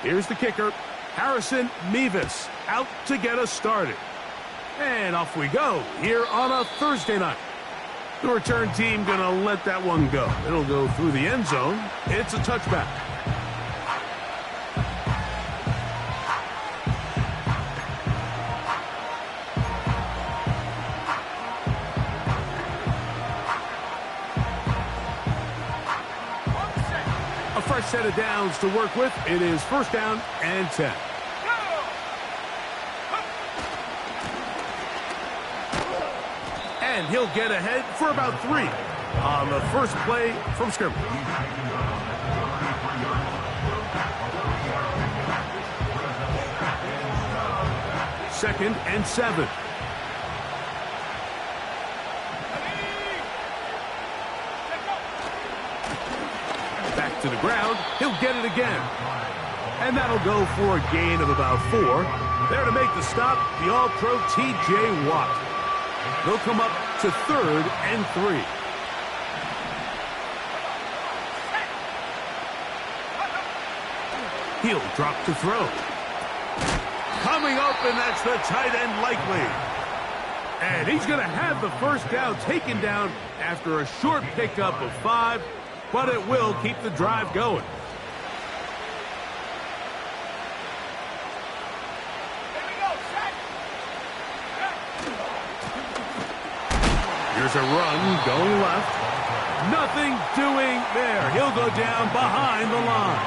Here's the kicker, Harrison Mevis, out to get us started. And off we go here on a Thursday night. The return team going to let that one go. It'll go through the end zone. It's a touchback. A fresh set of downs to work with. It is first down and 10. And he'll get ahead for about 3 on the first play from scrimmage. Second and 7. Back to the ground. He'll get it again. And that'll go for a gain of about 4. There to make the stop, the All-Pro T.J. Watt. They'll come up to third and 3. He'll drop to throw. Coming up, and that's the tight end likely. And he's going to have the first down taken down after a short pickup of 5, but it will keep the drive going. Here's a run going left. Nothing doing there. He'll go down behind the line.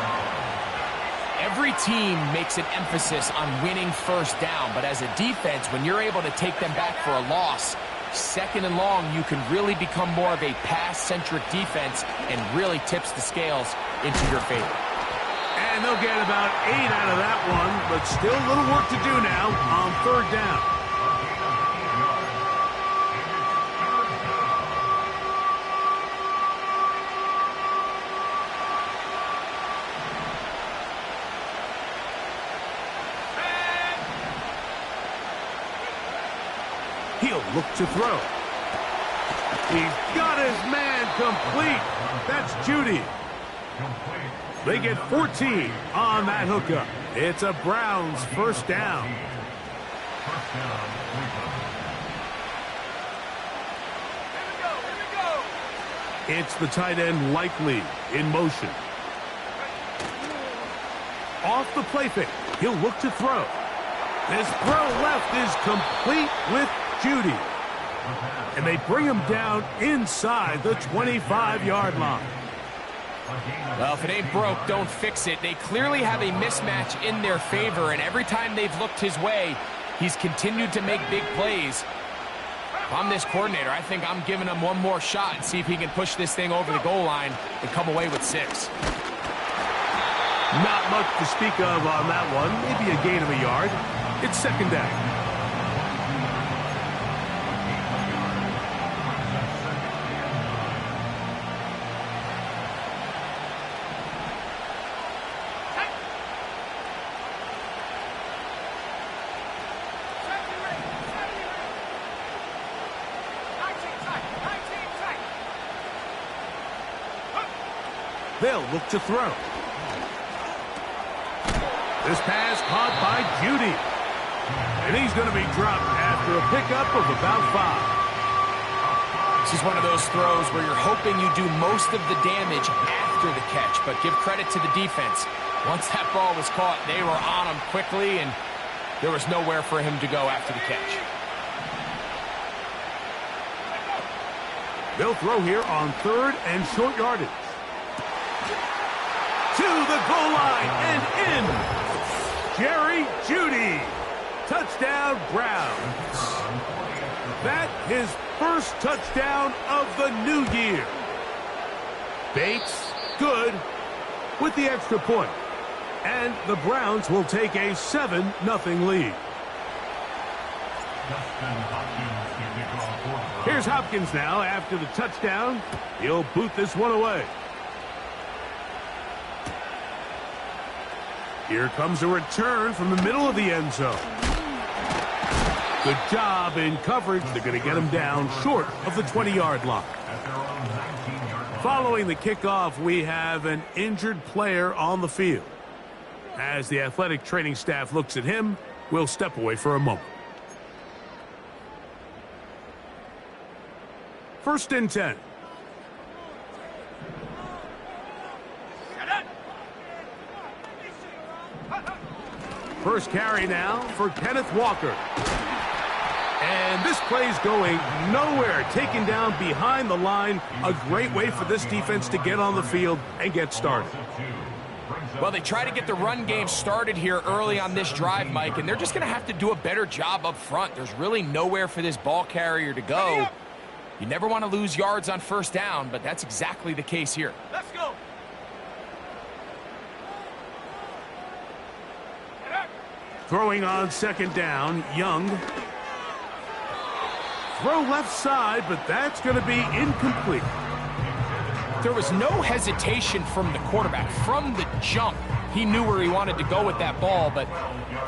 Every team makes an emphasis on winning first down, but as a defense, when you're able to take them back for a loss, second and long, you can really become more of a pass-centric defense and really tips the scales into your favor. And they'll get about 8 out of that one, but still a little work to do now on third down. He'll look to throw. He's got his man complete. That's Judy. They get 14 on that hookup. It's a Browns first down. It's the tight end likely in motion. Off the play fake. He'll look to throw. This throw left is complete with Judy. And they bring him down inside the 25-yard line. Well, if it ain't broke, don't fix it. They clearly have a mismatch in their favor, and every time they've looked his way, he's continued to make big plays. If I'm this coordinator, I think I'm giving him one more shot and see if he can push this thing over the goal line and come away with 6. Not much to speak of on that one. Maybe a gain of a yard. It's second down. They'll look to throw. This pass caught by Judy. And he's going to be dropped after a pickup of about 5. This is one of those throws where you're hoping you do most of the damage after the catch, but give credit to the defense. Once that ball was caught, they were on him quickly, and there was nowhere for him to go after the catch. They'll throw here on third and short yardage. To the goal line and in. Jerry Judy. Touchdown, Browns. That his first touchdown of the new year. Bates, good, with the extra point. And the Browns will take a 7-0 lead. Here's Hopkins now after the touchdown. He'll boot this one away. Here comes a return from the middle of the end zone. Good job in coverage. They're going to get him down short of the 20-yard line. Following the kickoff, we have an injured player on the field. As the athletic training staff looks at him, we'll step away for a moment. 1st and 10. First carry now for Kenneth Walker. And this play's going nowhere, taken down behind the line. A great way for this defense to get on the field and get started. Well, they try to get the run game started here early on this drive, Mike, and they're just going to have to do a better job up front. There's really nowhere for this ball carrier to go. You never want to lose yards on 1st down, but that's exactly the case here. Let's go. Throwing on 2nd down, Young. Throw left side, but that's going to be incomplete. There was no hesitation from the quarterback. From the jump, he knew where he wanted to go with that ball, but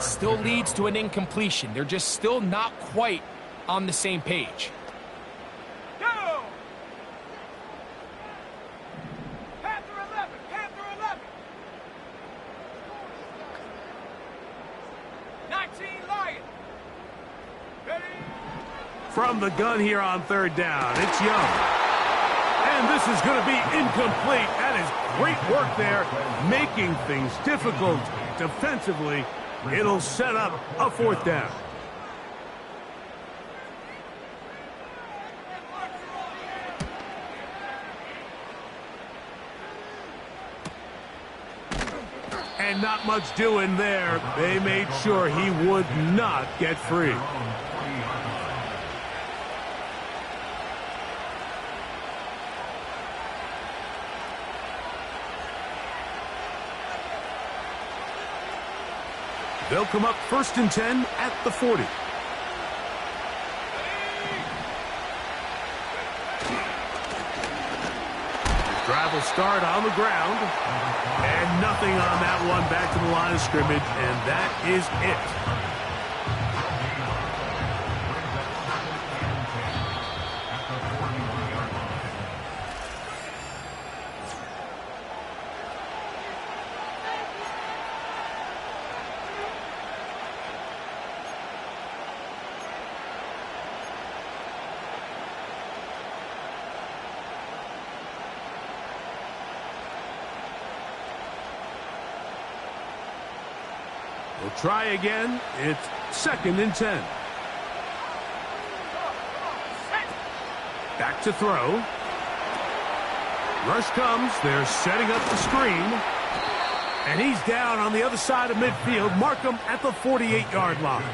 still leads to an incompletion. They're just still not quite on the same page. Go! Panther 11, Panther 11. 19 Lion. Ready? From the gun here on 3rd down, it's Young. And this is going to be incomplete. That is great work there, making things difficult defensively. It'll set up a 4th down. And not much doing there. They made sure he would not get free. They'll come up 1st and 10 at the 40. The drive will start on the ground. And nothing on that one, back to the line of scrimmage, and that is it. We'll try again. It's 2nd and 10. Back to throw. Rush comes. They're setting up the screen. And he's down on the other side of midfield. Mark him at the 48-yard line.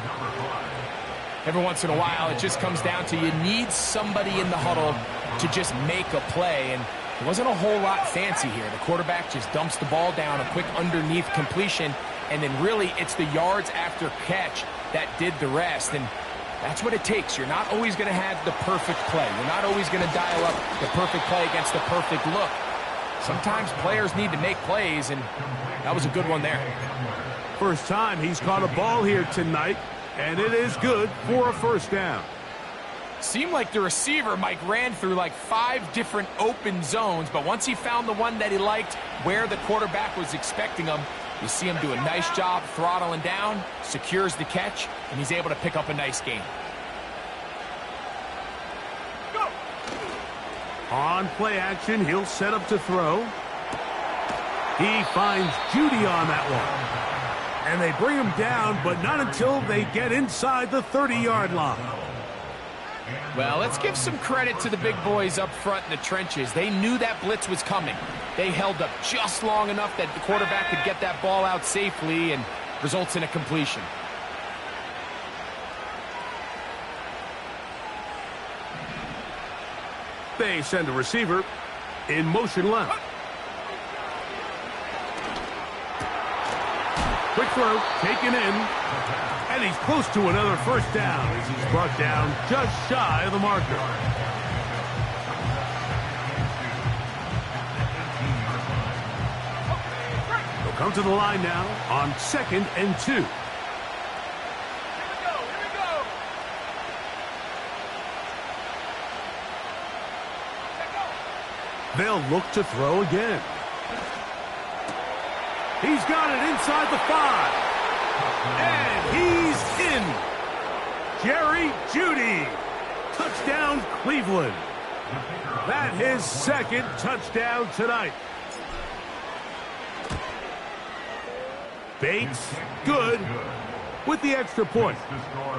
Every once in a while, it just comes down to you need somebody in the huddle to just make a play. And there wasn't a whole lot fancy here. The quarterback just dumps the ball down, a quick underneath completion. And then really it's the yards after catch that did the rest. And that's what it takes. You're not always going to have the perfect play. You're not always going to dial up the perfect play against the perfect look. Sometimes players need to make plays, and that was a good one there. First time he's caught a ball here tonight, and it is good for a 1st down. Seemed like the receiver, Mike, ran through like 5 different open zones, but once he found the one that he liked where the quarterback was expecting him, you see him do a nice job throttling down, secures the catch, and he's able to pick up a nice gain. Go! On play action, he'll set up to throw. He finds Judy on that one. And they bring him down, but not until they get inside the 30-yard line. Well, let's give some credit to the big boys up front in the trenches. They knew that blitz was coming. They held up just long enough that the quarterback could get that ball out safely and results in a completion. They send a receiver in motion left. Quick throw, taken in. And he's close to another 1st down as he's brought down just shy of the marker. They'll come to the line now on 2nd and 2. Here we go. They'll look to throw again. He's got it inside the 5. And he's in. Jerry Jeudy. Touchdown, Cleveland. That his second touchdown tonight. Bates, good, with the extra point.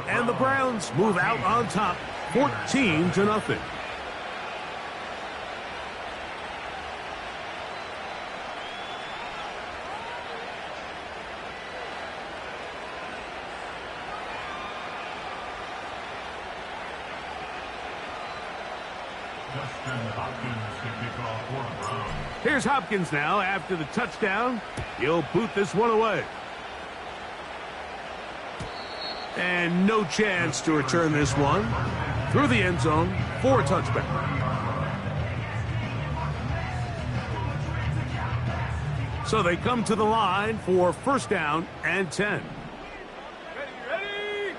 And the Browns move out on top, 14-0. Here's Hopkins now after the touchdown. He'll boot this one away. And no chance to return this one through the end zone for a touchback. So they come to the line for first down and 10. Ready?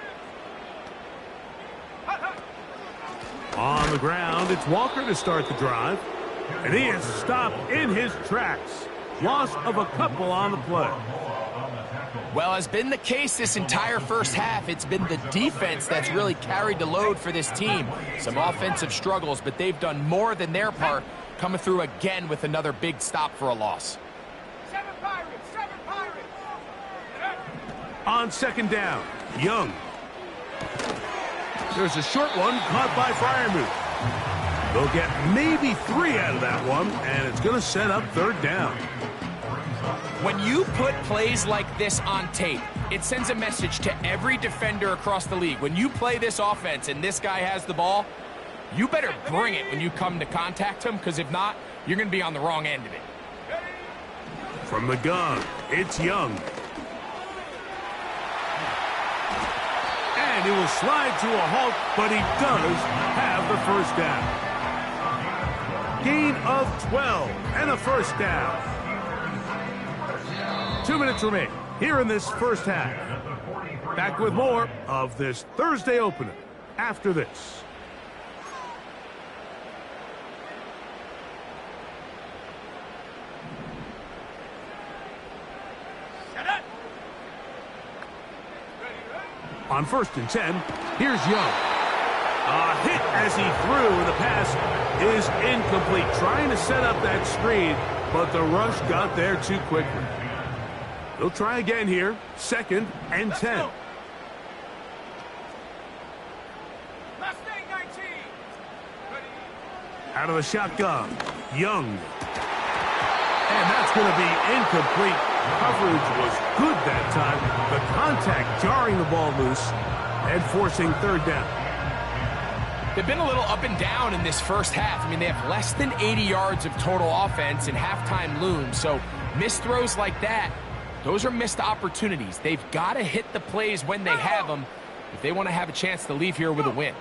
On the ground, it's Walker to start the drive. And he is stopped in his tracks. Loss of a couple on the play. Well, has been the case this entire first half. It's been the defense that's really carried the load for this team. Some offensive struggles, but they've done more than their part, coming through again with another big stop for a loss. 7 Pirates, 7 Pirates. On second down, Young. There's a short one caught by Freiermuth. They'll get maybe 3 out of that one, and it's going to set up third down. When you put plays like this on tape, it sends a message to every defender across the league. When you play this offense and this guy has the ball, you better bring it when you come to contact him, because if not, you're going to be on the wrong end of it. From the gun, it's Young. And he will slide to a halt, but he does have the first down. Gain of 12 and a first down. 2 minutes remain here in this first half. Back with more of this Thursday opener after this. On first and 10, here's Young. A hit as he threw, and the pass is incomplete. Trying to set up that screen, but the rush got there too quickly. They'll try again here, second and 10. Mustang 19. Ready? Out of the shotgun, Young. And that's going to be incomplete. Coverage was good that time. The contact jarring the ball loose and forcing third down. They've been a little up and down in this first half. I mean, they have less than 80 yards of total offense and halftime looms. So missed throws like that, those are missed opportunities. They've got to hit the plays when they have them if they want to have a chance to leave here with a win.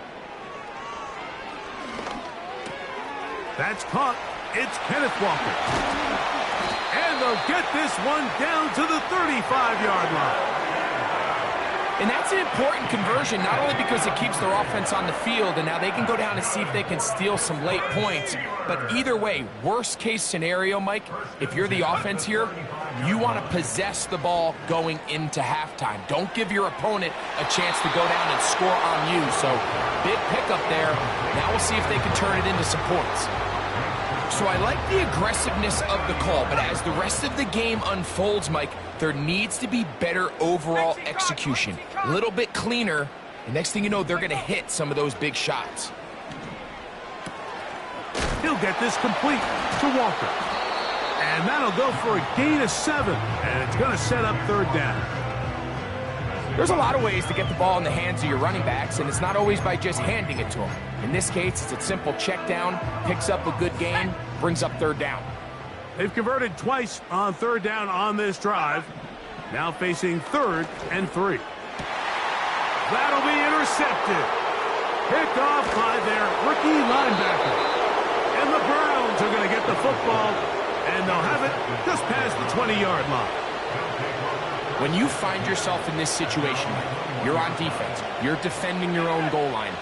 That's caught. It's Kenneth Walker. And they'll get this one down to the 35-yard line. And that's an important conversion, not only because it keeps their offense on the field, and now they can go down and see if they can steal some late points. But either way, worst case scenario, Mike, if you're the offense here, you want to possess the ball going into halftime. Don't give your opponent a chance to go down and score on you. So big pickup there. Now we'll see if they can turn it into some points. So I like the aggressiveness of the call, but as the rest of the game unfolds, Mike, there needs to be better overall execution. A little bit cleaner, and next thing you know, they're going to hit some of those big shots. He'll get this complete to Walker. And that'll go for a gain of 7, and it's going to set up third down. There's a lot of ways to get the ball in the hands of your running backs, and it's not always by just handing it to them. In this case, it's a simple check down, picks up a good gain, brings up third down. They've converted twice on third down on this drive. Now facing third and 3. That'll be intercepted. Picked off by their rookie linebacker. And the Browns are going to get the football, and they'll have it just past the 20-yard line. When you find yourself in this situation, you're on defense, you're defending your own goal line,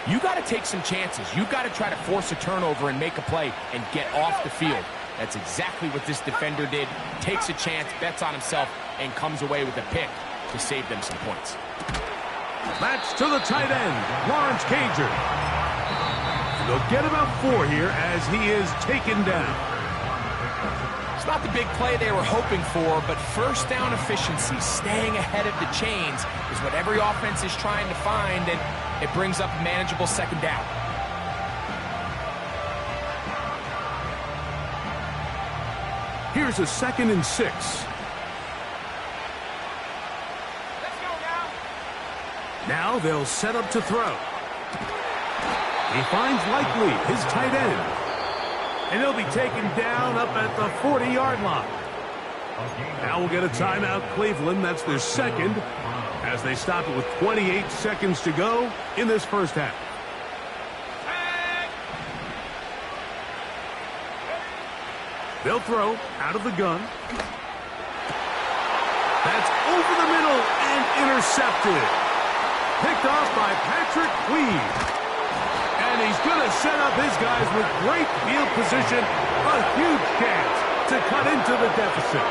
you got to take some chances. You got to try to force a turnover and make a play and get off the field. That's exactly what this defender did. Takes a chance, bets on himself, and comes away with a pick to save them some points. That's to the tight end, Lawrence Cager. And they'll get about 4 here as he is taken down. It's not the big play they were hoping for, but first down efficiency, staying ahead of the chains, is what every offense is trying to find, and it brings up a manageable second down. Here's a 2nd and 6. Let's go now. Now they'll set up to throw. He finds Likely, his tight end. And he'll be taken down up at the 40-yard line. Now we'll get a timeout, Cleveland. That's their second, as they stop it with 28 seconds to go in this first half. They'll throw out of the gun. That's over the middle and intercepted. Picked off by Patrick Queen. And he's going to set up his guys with great field position. A huge chance to cut into the deficit.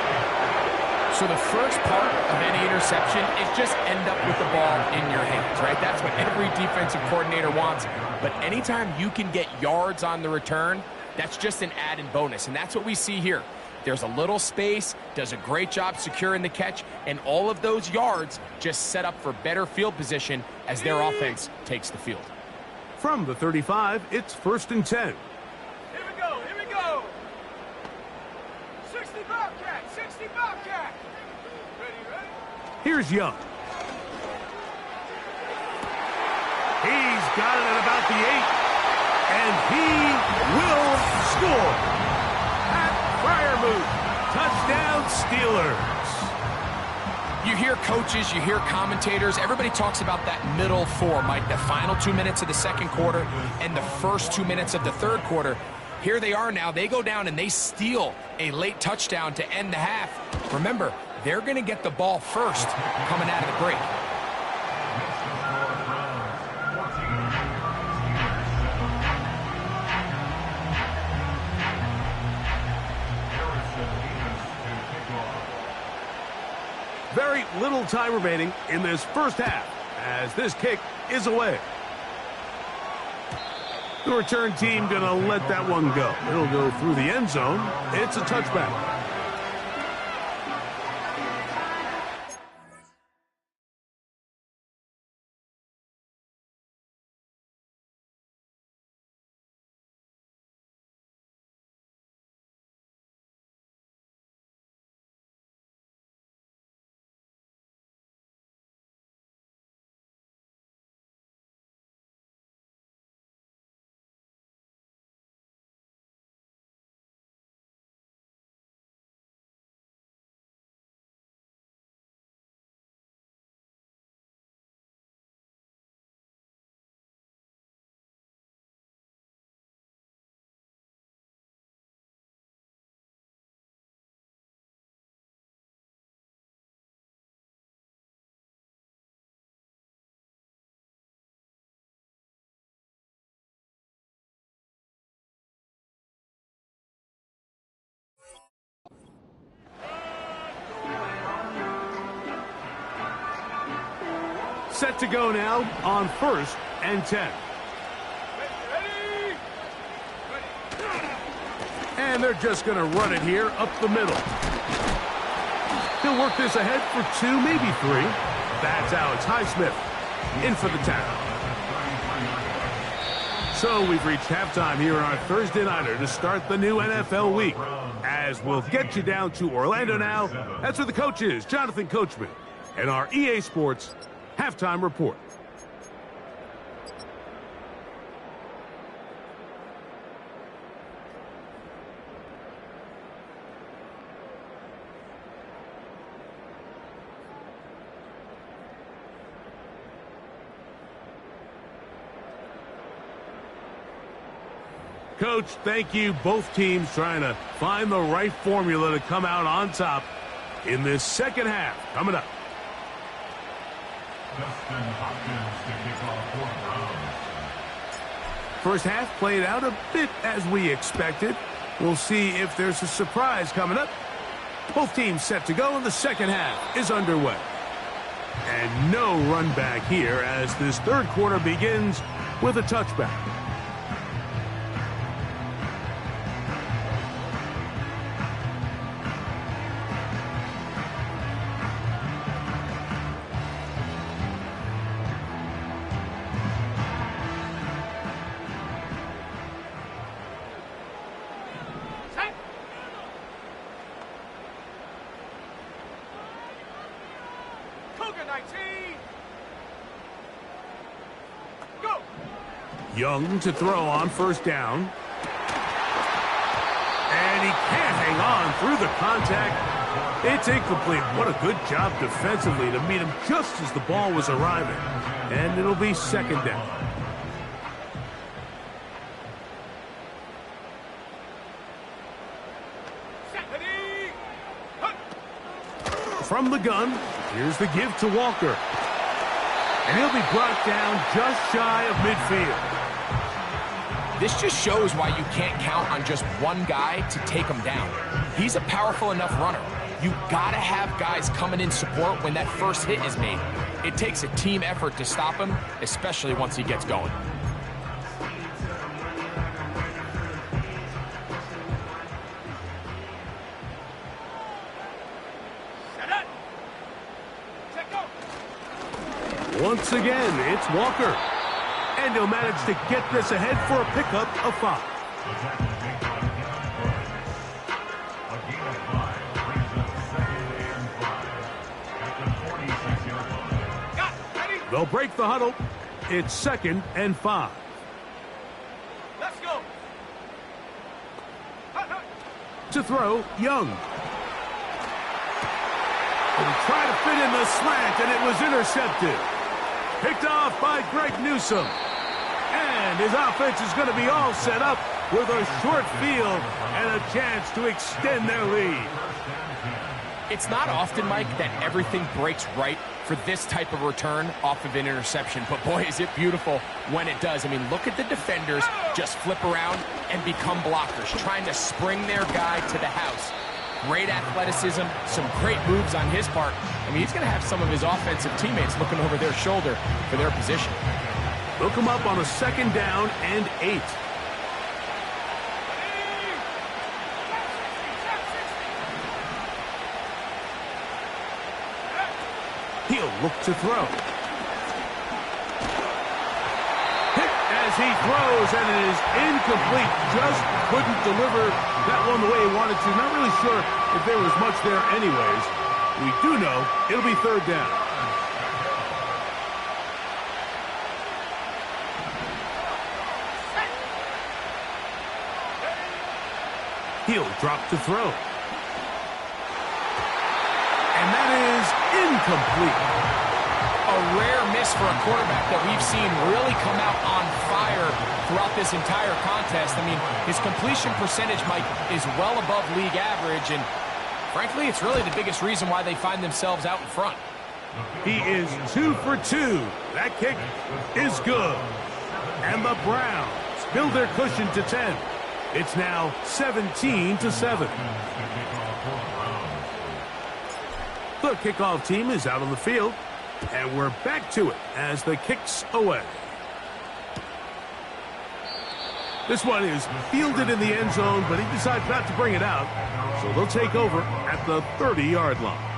So the first part of any interception is just end up with the ball in your hands, right? That's what every defensive coordinator wants. But anytime you can get yards on the return, that's just an added bonus, and that's what we see here. There's a little space, does a great job securing the catch, and all of those yards just set up for better field position as their offense takes the field. From the 35, it's 1st and 10. Here we go, here we go. 60 Bobcat, 60 Bobcat. Ready? Here's Young. He's got it at about the 8. And he will score. Pat Fryermuth, touchdown Steelers. You hear coaches, you hear commentators, everybody talks about that middle 4, Mike, the final 2 minutes of the second quarter and the first 2 minutes of the third quarter. Here they are now. They go down and they steal a late touchdown to end the half. Remember, they're going to get the ball first coming out of the break. Very little time remaining in this first half as this kick is away. The return team going to let that one go. It'll go through the end zone. It's a touchback. Set to go now on 1st and 10. Ready? And they're just going to run it here up the middle. He'll work this ahead for 2, maybe 3. That's Alex Highsmith in for the tackle. So we've reached halftime here on our Thursday Nighter to start the new NFL week. As we'll get you down to Orlando now. That's where the coach is, Jonathan Coachman, and our EA Sports Halftime Report. Coach, thank you. Both teams trying to find the right formula to come out on top in this second half. Coming up. First half played out a bit as we expected. We'll see if there's a surprise coming up. Both teams set to go, and the second half is underway. And no run back here as this third quarter begins with a touchback. Young to throw on first down. And he can't hang on through the contact. It's incomplete. What a good job defensively to meet him just as the ball was arriving. And it'll be second down. From the gun, here's the give to Walker. And he'll be brought down just shy of midfield. This just shows why you can't count on just one guy to take him down. He's a powerful enough runner. You gotta have guys coming in support when that first hit is made. It takes a team effort to stop him, especially once he gets going. Once again, it's Walker. And he'll manage to get this ahead for a pickup of 5. They'll break the huddle. It's 2nd and 5. Let's go. To throw, Young. And try to fit in the slant, and it was intercepted. Picked off by Greg Newsome. And his offense is going to be all set up with a short field and a chance to extend their lead. It's not often, Mike, that everything breaks right for this type of return off of an interception. But boy, is it beautiful when it does. I mean, look at the defenders just flip around and become blockers, trying to spring their guy to the house. Great athleticism, some great moves on his part. I mean, he's going to have some of his offensive teammates looking over their shoulder for their position. They'll come up on a 2nd down and 8. He'll look to throw. Hit as he throws, and it is incomplete. Just couldn't deliver that one the way he wanted to. Not really sure if there was much there anyways. We do know it'll be 3rd down. He'll drop to throw. And that is incomplete. A rare miss for a quarterback that we've seen really come out on fire throughout this entire contest. I mean, his completion percentage, Mike, is well above league average, and frankly, it's really the biggest reason why they find themselves out in front. He is 2 for 2. That kick is good. And the Browns build their cushion to 10. It's now 17-7. The kickoff team is out on the field, and we're back to it as the kick's away. This one is fielded in the end zone, but he decides not to bring it out, so they'll take over at the 30-yard line.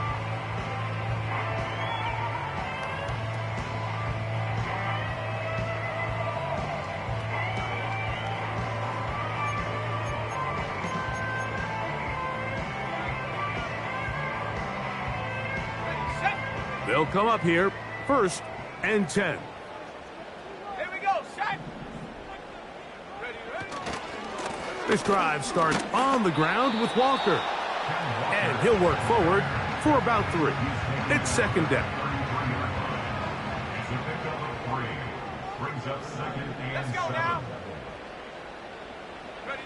They'll come up here, 1st and 10. Here we go, set. Ready. This drive starts on the ground with Walker. And he'll work forward for about 3. It's 2nd down. Let's go now. Ready.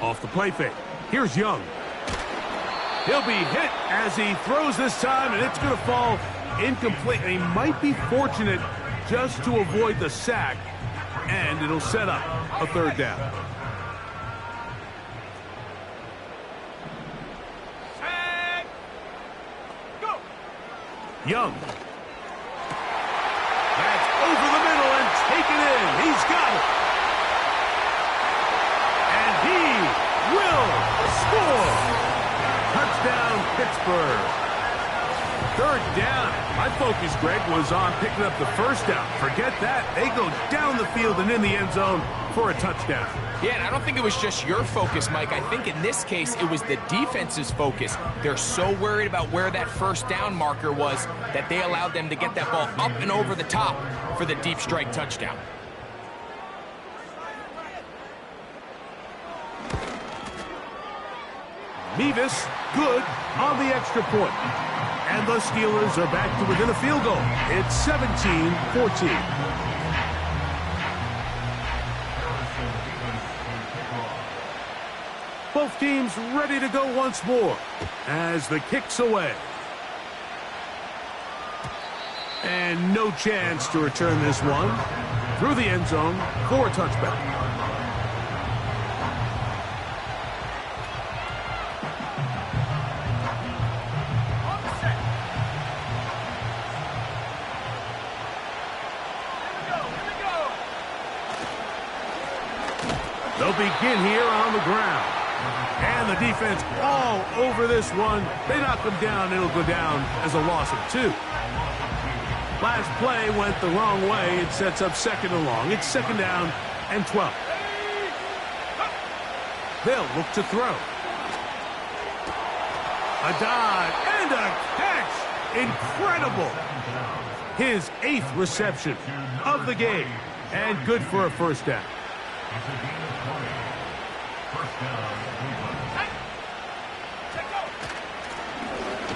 Off the play fake. Here's Young. He'll be hit as he throws this time, and it's going to fall incomplete. He might be fortunate just to avoid the sack, and it'll set up a 3rd down. Young. That's over the middle and taken in. He's got it. And he will score. Touchdown, Pittsburgh. Third down. My focus, Greg, was on picking up the first down. Forget that. They go down the field and in the end zone for a touchdown. Yeah, and I don't think it was just your focus, Mike. I think in this case, it was the defense's focus. They're so worried about where that first down marker was that they allowed them to get that ball up and over the top for the deep strike touchdown. Mevis, good on the extra point. And the Steelers are back to within a field goal. It's 17-14. Both teams ready to go once more as the kick's away. And no chance to return this one through the end zone for a touchback. They'll begin here on the ground. And the defense all over this one. They knock them down. It'll go down as a loss of 2. Last play went the wrong way. It sets up second and long. It's second down and 12. They'll look to throw. A dive and a catch. Incredible. His 8th reception of the game. And good for a first down.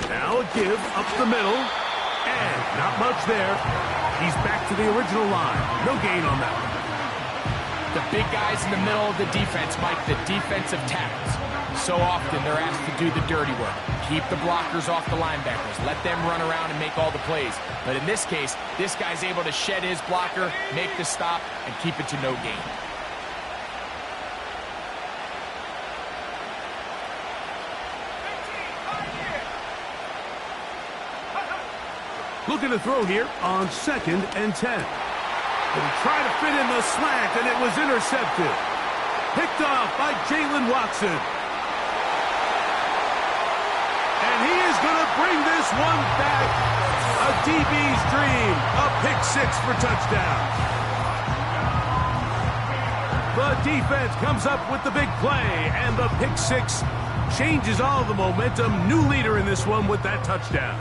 Now a give up the middle, and not much there. He's back to the original line. No gain on that one. The big guys in the middle of the defense, Mike, the defensive tackles. So often they're asked to do the dirty work. Keep the blockers off the linebackers. Let them run around and make all the plays. But in this case, this guy's able to shed his blocker, make the stop, and keep it to no gain. Looking to throw here on second and 10. And try to fit in the slant, and it was intercepted. Picked off by Jalen Watson. And he is going to bring this one back. A DB's dream. A pick 6 for touchdown. The defense comes up with the big play, and the pick 6 changes all the momentum. New leader in this one with that touchdown.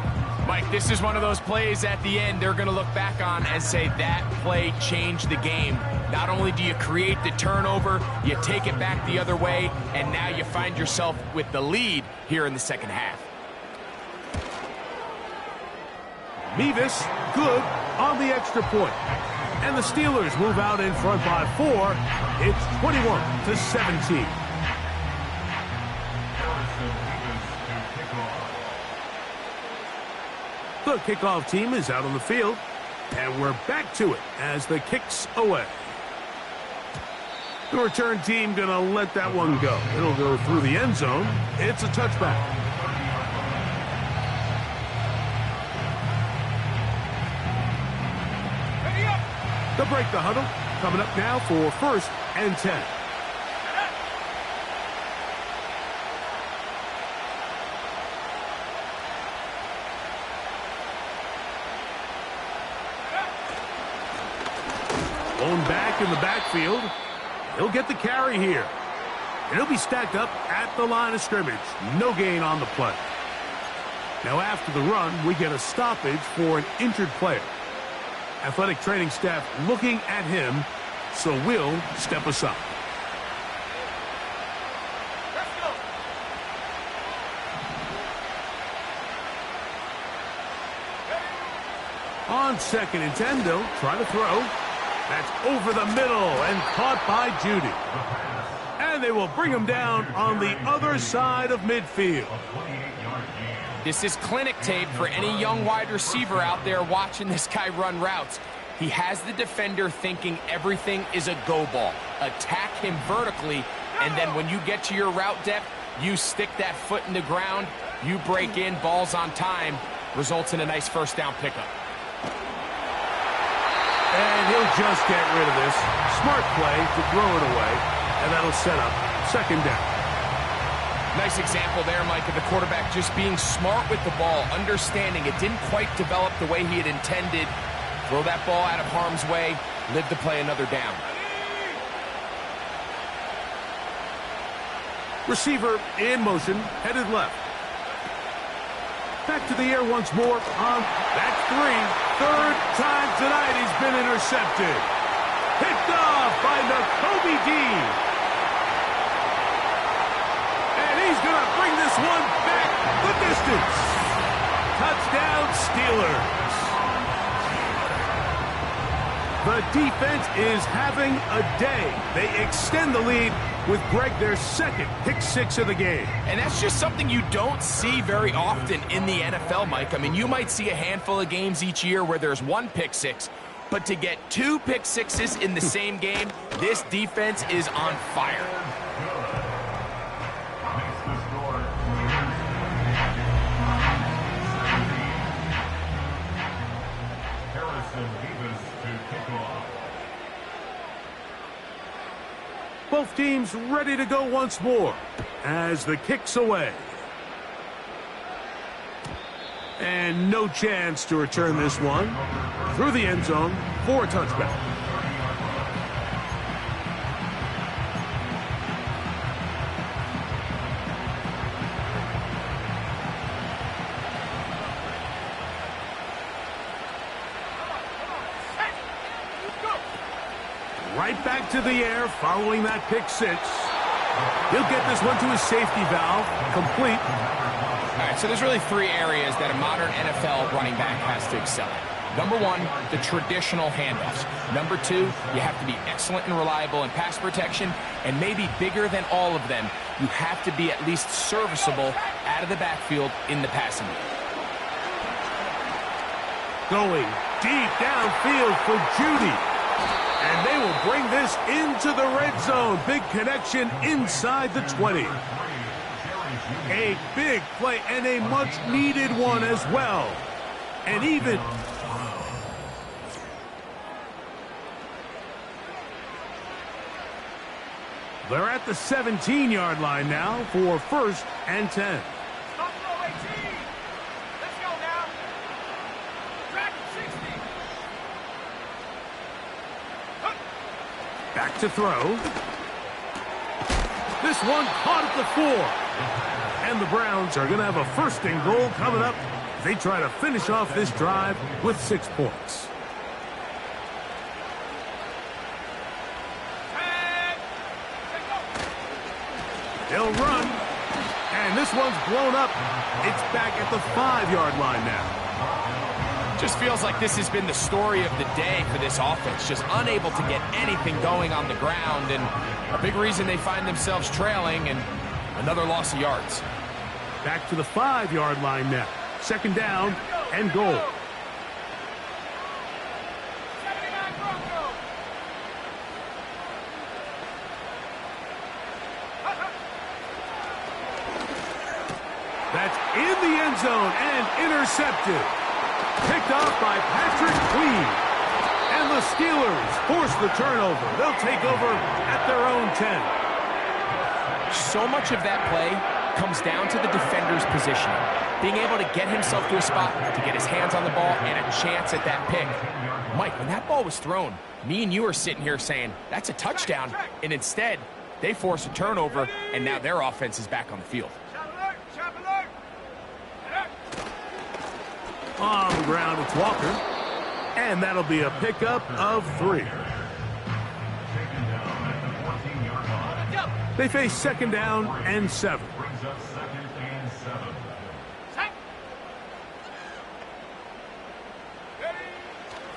Mike, this is one of those plays at the end they're going to look back on and say that play changed the game. Not only do you create the turnover, you take it back the other way, and now you find yourself with the lead here in the second half. Mevis, good on the extra point. And the Steelers move out in front by 4. It's 21-17. The kickoff team is out on the field, and we're back to it as the kick's away. The return team going to let that one go. It'll go through the end zone. It's a touchback. They'll break the huddle. Coming up now for first and 10. Blown back in the backfield. He'll get the carry here. And he'll be stacked up at the line of scrimmage. No gain on the play. Now after the run, we get a stoppage for an injured player. Athletic training staff looking at him, so we'll step aside. Let's go. On second and 10, they'll try to throw. That's over the middle and caught by Judy. And they will bring him down on the other side of midfield. This is clinic tape for any young wide receiver out there watching this guy run routes. He has the defender thinking everything is a go ball. Attack him vertically, and then when you get to your route depth, you stick that foot in the ground, you break in, balls on time. results in a nice first down pickup. And he'll just get rid of this. Smart play to throw it away, and that'll set up second down. Nice example there, Mike, of the quarterback just being smart with the ball, understanding it didn't quite develop the way he had intended. Throw that ball out of harm's way, live to play another down. Receiver in motion, headed left. Back to the air once more. That's three. Third time tonight he's been intercepted. Picked off by Nakobe Dean. And he's going to bring this one back the distance. Touchdown Steelers. The defense is having a day. They extend the lead with Greg, their second pick six of the game. And that's just something you don't see very often in the NFL, Mike. I mean, you might see a handful of games each year where there's one pick six, but to get two pick sixes in the same game, this defense is on fire. Both teams ready to go once more as the kick's away. And no chance to return this one through the end zone for a touchback. Right back to the air following that pick six. He'll get this one to his safety valve, complete. All right, so there's really three areas that a modern NFL running back has to excel at. Number one, the traditional handoffs. Number two, you have to be excellent and reliable in pass protection. And maybe bigger than all of them, you have to be at least serviceable out of the backfield in the passing game. Going deep downfield for Judy. And they will bring this into the red zone. Big connection inside the 20. A big play and a much-needed one as well. And even... They're at the 17-yard line now for 1st and 10. Back to throw. This one caught at the 4. And the Browns are going to have a 1st and goal coming up. They try to finish off this drive with 6 points. They'll run. And this one's blown up. It's back at the 5-yard line now. Just feels like this has been the story of the day for this offense. Just unable to get anything going on the ground. And a big reason they find themselves trailing and another loss of yards. Back to the 5-yard line now. 2nd down and goal. That's in the end zone and intercepted. Picked off by Patrick Queen. And the Steelers force the turnover. They'll take over at their own 10. So much of that play comes down to the defender's positioning. Being able to get himself to a spot, to get his hands on the ball, and a chance at that pick. Mike, when that ball was thrown, me and you are sitting here saying, that's a touchdown. And instead, they force a turnover, and now their offense is back on the field. On the ground, it's Walker. And that'll be a pickup of 3. They face 2nd down and 7.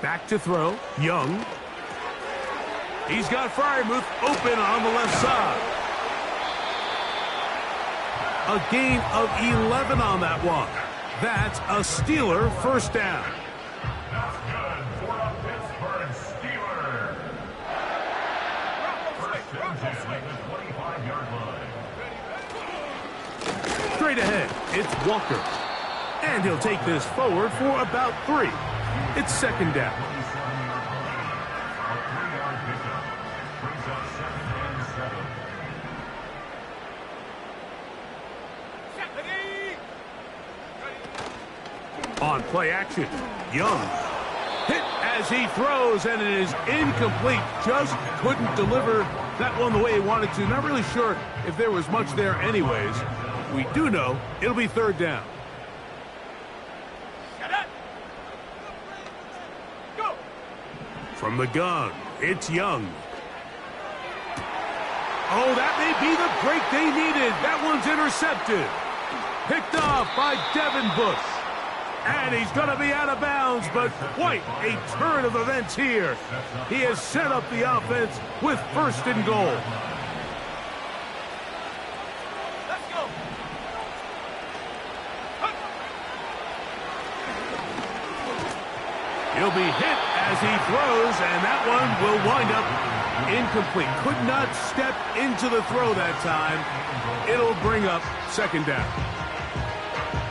Back to throw. Young. He's got Fryermuth open on the left side. A gain of 11 on that one. That's a Steeler 1st down. That's good for a Pittsburgh Steeler. 1st and 10 at the 25-yard line. Straight ahead, it's Walker. And he'll take this forward for about 3. It's second down. On play action, Young. Hit as he throws, and it is incomplete. Just couldn't deliver that one the way he wanted to. Not really sure if there was much there anyways. We do know it'll be third down. Go. From the gun, it's Young. Oh, that may be the break they needed. That one's intercepted. Picked off by Devin Bush. And he's going to be out of bounds, but quite a turn of events here. He has set up the offense with first and goal. Let's go. He'll be hit as he throws, and that one will wind up incomplete. Could not step into the throw that time. It'll bring up second down.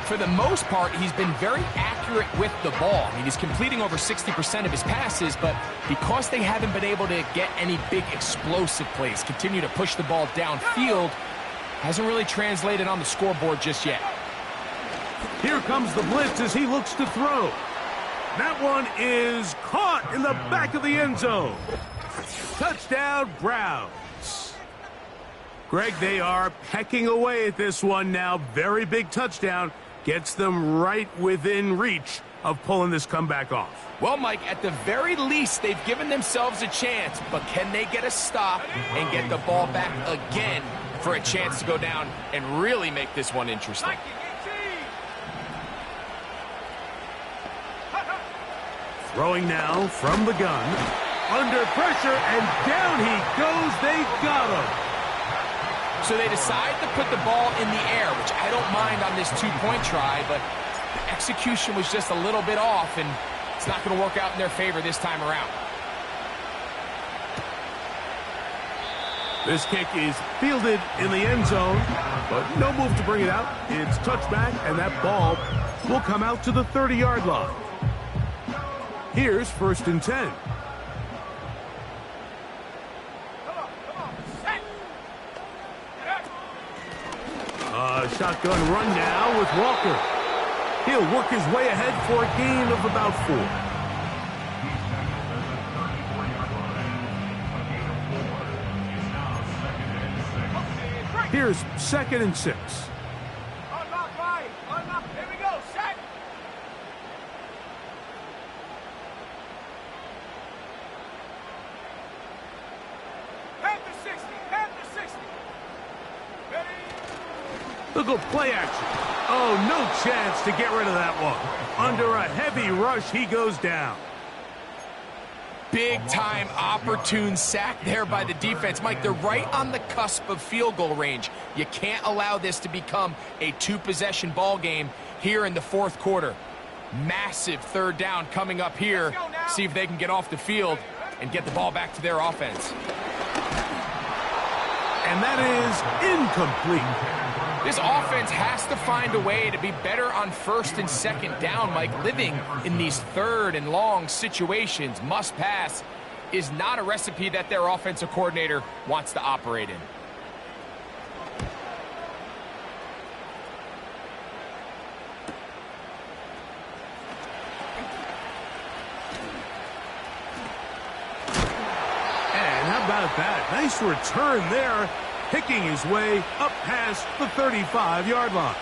For the most part, he's been very accurate with the ball. I mean, he's completing over 60% of his passes, but because they haven't been able to get any big explosive plays, continue to push the ball downfield, hasn't really translated on the scoreboard just yet. Here comes the blitz as he looks to throw. That one is caught in the back of the end zone. Touchdown, Browns. Greg, they are pecking away at this one now. Very big touchdown. Gets them right within reach of pulling this comeback off. Well, Mike, at the very least, they've given themselves a chance, but can they get a stop and get the ball back again for a chance to go down and really make this one interesting? Throwing now from the gun. Under pressure, and down he goes. They got him. So they decide to put the ball in the air, which I don't mind on this two-point try, but the execution was just a little bit off, and it's not going to work out in their favor this time around. This kick is fielded in the end zone, but no move to bring it out. It's touchback, and that ball will come out to the 30-yard line. Here's first and 10. Shotgun run now with Walker. He'll work his way ahead for a gain of about 4. Here's second and 6. Unlock right. Unlock. Here we go. Set. Head to 60. Head to 60. Ready? Look at play action. Oh, no chance to get rid of that one. Under a heavy rush, he goes down. Big-time opportune sack there by the defense. Mike, they're right on the cusp of field goal range. You can't allow this to become a two-possession ball game here in the fourth quarter. Massive third down coming up here. See if they can get off the field and get the ball back to their offense. And that is incomplete. This offense has to find a way to be better on first and second down, Mike. Living in these third and long situations, must pass, is not a recipe that their offensive coordinator wants to operate in. And how about that? Nice return there. Picking his way up past the 35-yard line.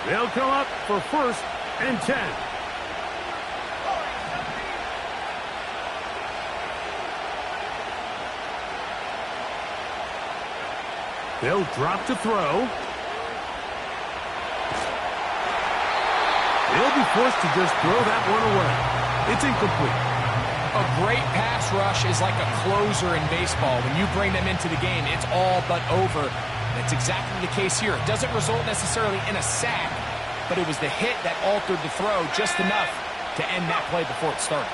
They'll come up for first and 10. They'll drop to throw. They'll be forced to just throw that one away. It's incomplete. A great pass rush is like a closer in baseball. When you bring them into the game, it's all but over. That's exactly the case here. It doesn't result necessarily in a sack, but it was the hit that altered the throw just enough to end that play before it started.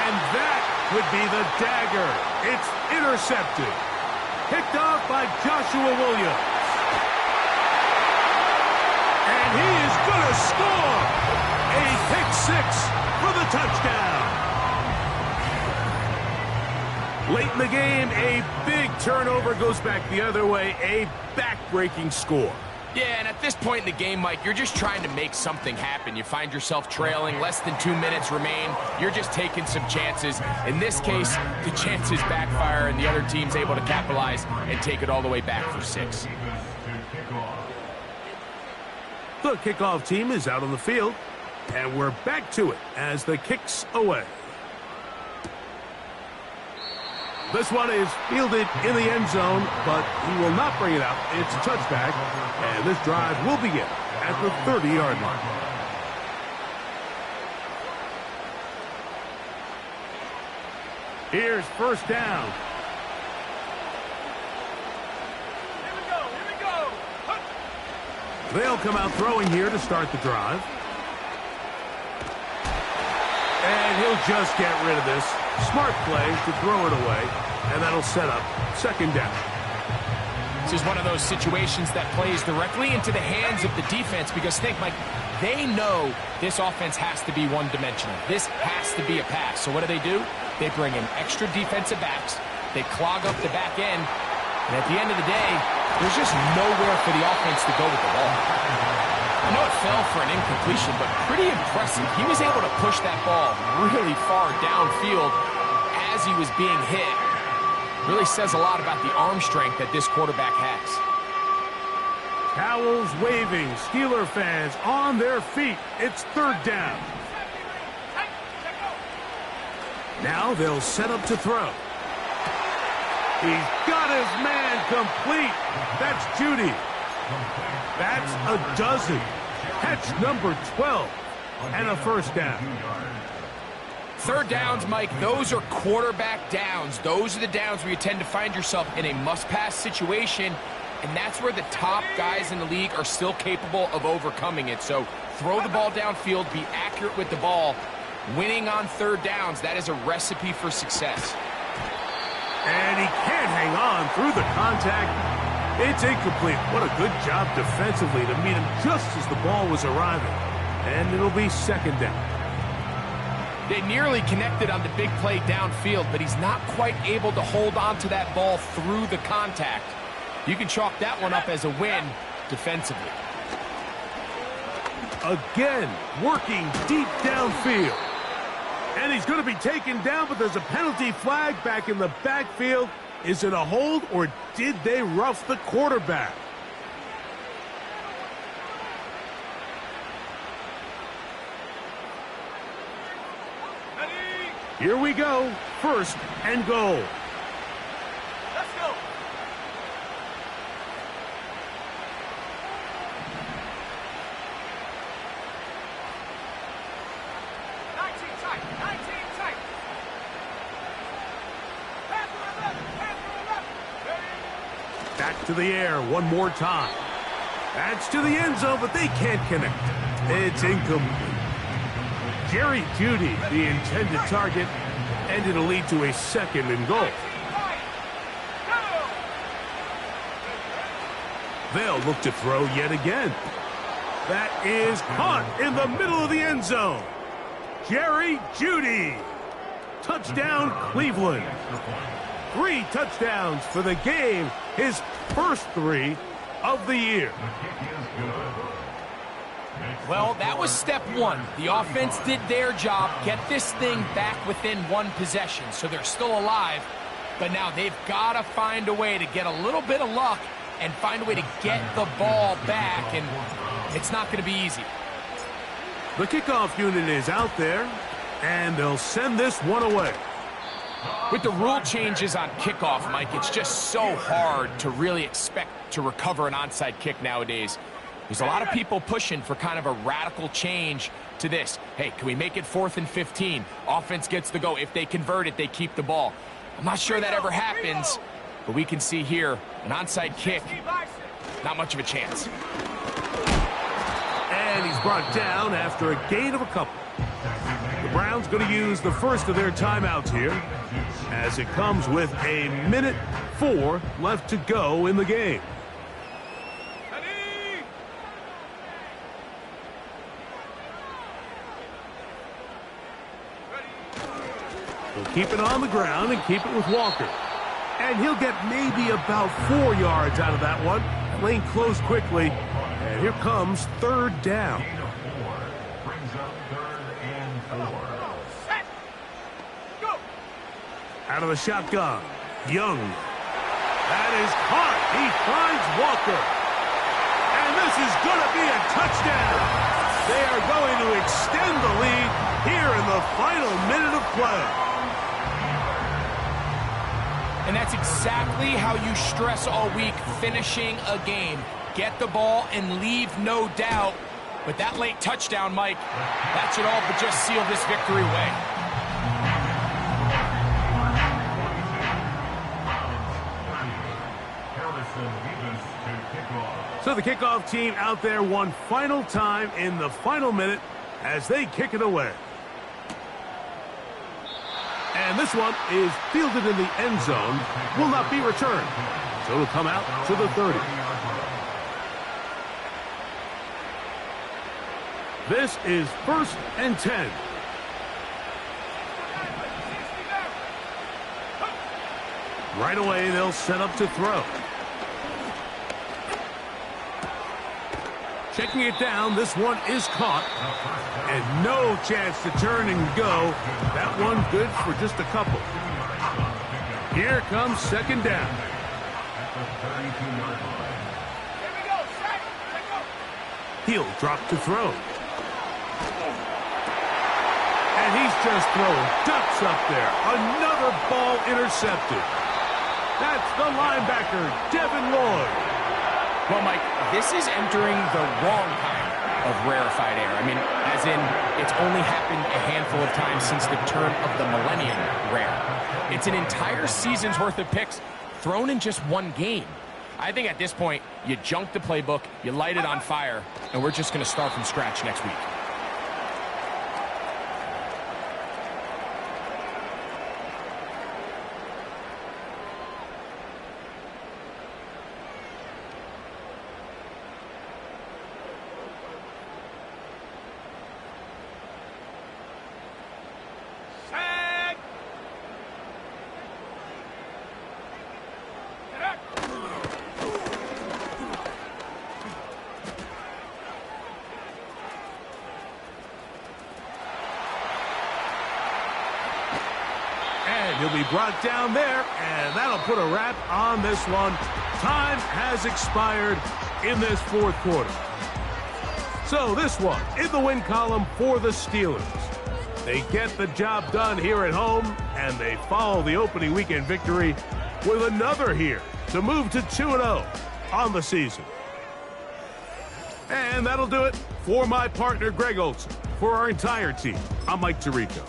And that would be the dagger. It's intercepted. Picked off by Joshua Williams. And he is going to score. A pick six for the touchdown. Late in the game, a big turnover goes back the other way. A back-breaking score. Yeah, and at this point in the game, Mike, you're just trying to make something happen. You find yourself trailing, less than 2 minutes remain. You're just taking some chances. In this case, the chances backfire, and the other team's able to capitalize and take it all the way back for 6. The kickoff team is out on the field, and we're back to it as the kick's away. This one is fielded in the end zone, but he will not bring it out. It's a touchback, and this drive will begin at the 30-yard line. Here's first down. Here we go. They'll come out throwing here to start the drive. And he'll just get rid of this. Smart play to throw it away, and that'll set up second down. This is one of those situations that plays directly into the hands of the defense because think, Mike, they know this offense has to be one-dimensional. This has to be a pass. So what do? They bring in extra defensive backs. They clog up the back end. And at the end of the day, there's just nowhere for the offense to go with the ball. I know it fell for an incompletion, but pretty impressive. He was able to push that ball really far downfield as he was being hit. Really says a lot about the arm strength that this quarterback has. Towels waving, Steeler fans on their feet. It's third down. Now they'll set up to throw. He's got his man complete. That's Judy. That's a dozen. Catch number 12 and a first down. Third downs, Mike, those are quarterback downs. Those are the downs where you tend to find yourself in a must-pass situation, and that's where the top guys in the league are still capable of overcoming it. So throw the ball downfield, be accurate with the ball. Winning on third downs, that is a recipe for success. And he can't hang on through the contact. It's incomplete. What a good job defensively to meet him just as the ball was arriving. And it'll be second down. They nearly connected on the big play downfield, but he's not quite able to hold on to that ball through the contact. You can chalk that one up as a win defensively. Again, working deep downfield. And he's going to be taken down, but there's a penalty flag back in the backfield. Is it a hold, or did they rough the quarterback? Here we go. First and goal. Let's go. Back to the air one more time. That's to the end zone, but they can't connect. It's incomplete. Jerry Jeudy, the intended target, and it'll lead to a second and goal. They'll look to throw yet again. That is caught in the middle of the end zone. Jerry Jeudy. Touchdown, Cleveland. 3 touchdowns for the game. His first 3 of the year. Well, that was step one. The offense did their job, get this thing back within one possession, so they're still alive. But now they've got to find a way to get a little bit of luck and find a way to get the ball back, and it's not going to be easy. The kickoff unit is out there, and they'll send this one away. With the rule changes on kickoff, Mike, it's just so hard to really expect to recover an onside kick nowadays. There's a lot of people pushing for kind of a radical change to this. Hey, can we make it 4th and 15? Offense gets the go. If they convert it, they keep the ball. I'm not sure that ever happens, but we can see here an onside kick, not much of a chance. And he's brought down after a gain of a couple. The Browns going to use the first of their timeouts here as it comes with a minute 4 left to go in the game. Ready? He'll keep it on the ground and keep it with Walker. And he'll get maybe about 4 yards out of that one. That lane closed quickly. And here comes 3rd down. Gain of 4 brings up 3rd and 4. Set. Go. Out of the shotgun, Young. That is caught. He finds Walker. And this is going to be a touchdown. They are going to extend the lead here in the final minute of play. And that's exactly how you stress all week, finishing a game. Get the ball and leave no doubt. But that late touchdown, Mike, that should all but just seal this victory away. So the kickoff team out there one final time in the final minute as they kick it away. And this one is fielded in the end zone, will not be returned. So it'll come out to the 30. This is 1st and 10. Right away, they'll set up to throw. Checking it down, this one is caught. And no chance to turn and go. That one good for just a couple. Here comes 2nd down. Here we go. Set. Let go. He'll drop to throw. And he's just throwing ducks up there. Another ball intercepted. That's the linebacker, Devin Lloyd. Well, Mike, this is entering the wrong kind of rarefied air. I mean, as in, it's only happened a handful of times since the turn of the millennium rare. It's an entire season's worth of picks thrown in just one game. I think at this point, you junk the playbook, you light it on fire, and we're just going to start from scratch next week. Set. Get up. And he'll be brought down there, and that'll put a wrap on this one. Time has expired in this 4th quarter. So this one in the win column for the Steelers. They get the job done here at home, and they follow the opening weekend victory with another here to move to 2-0 on the season. And that'll do it for my partner, Greg Olson. For our entire team, I'm Mike Tirico.